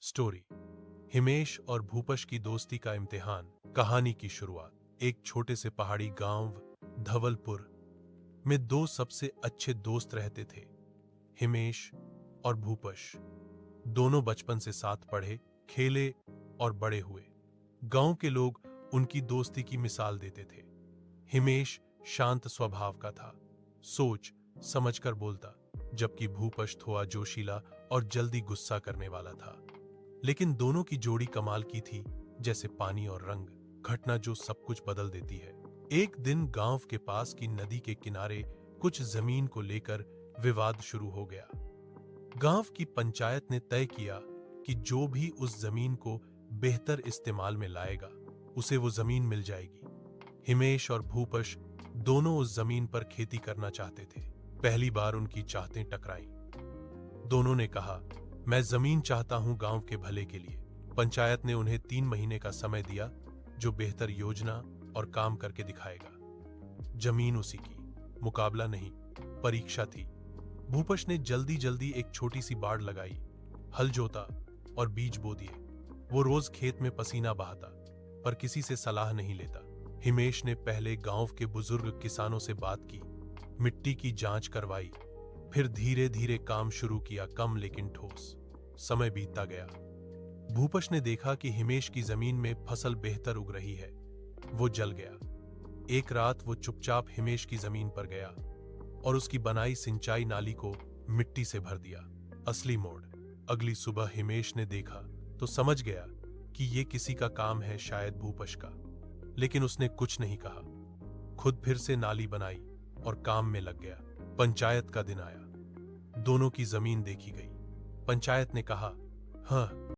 Story. Himesh और भूपश की दोस्ती का इम्तिहान। कहानी की शुरुआत एक छोटे से पहाड़ी गांव धवलपुर में दो सबसे अच्छे दोस्त रहते थे, हिमेश और भूपश। दोनों बचपन से साथ पढ़े, खेले और बड़े हुए। गांव के लोग उनकी दोस्ती की मिसाल देते थे। हिमेश शांत स्वभाव का था, सोच समझकर बोलता, जबकि भूपश थोड़ा जोशीला और जल्दी गुस्सा करने वाला था। लेकिन दोनों की जोड़ी कमाल की थी, जैसे पानी और रंग, घटना जो सब कुछ बदल देती है। एक दिन गांव के पास की नदी के किनारे कुछ जमीन को लेकर विवाद शुरू हो गया। गांव की पंचायत ने तय किया कि जो भी उस जमीन को बेहतर इस्तेमाल में लाएगा, उसे वो जमीन मिल जाएगी। हिमेश और भूपश दोनों उस जमीन पर खेती करना चाहते थे। पहली बार उनकी चाहतें टकराईं। दोनों ने कहा, मैं जमीन चाहता हूं गांव के भले के लिए। पंचायत ने उन्हें 3 महीने का समय दिया, जो बेहतर योजना और काम करके दिखाएगा। जमीन उसी की, मुकाबला नहीं, परीक्षा थी। भूपश ने जल्दी जल्दी एक छोटी सी बाड़ लगाई, हल जोता और बीज बो दिए। वो रोज खेत में पसीना बहाता, पर किसी से सलाह नहीं लेता। हिमेश ने पहले गांव के बुजुर्ग किसानों से बात की, मिट्टी की जांच करवाई, फिर धीरे धीरे काम शुरू किया, कम लेकिन ठोस। समय बीतता गया। भूपश ने देखा कि हिमेश की जमीन में फसल बेहतर उग रही है। वो जल गया। एक रात वो चुपचाप हिमेश की जमीन पर गया और उसकी बनाई सिंचाई नाली को मिट्टी से भर दिया। असली मोड़। अगली सुबह हिमेश ने देखा तो समझ गया कि ये किसी का काम है, शायद भूपश का। लेकिन उसने कुछ नहीं कहा। खुद फिर से नाली बनाई और काम में लग गया। पंचायत का दिन आया। दोनों की जमीन देखी गई। पंचायत ने कहा, हाँ,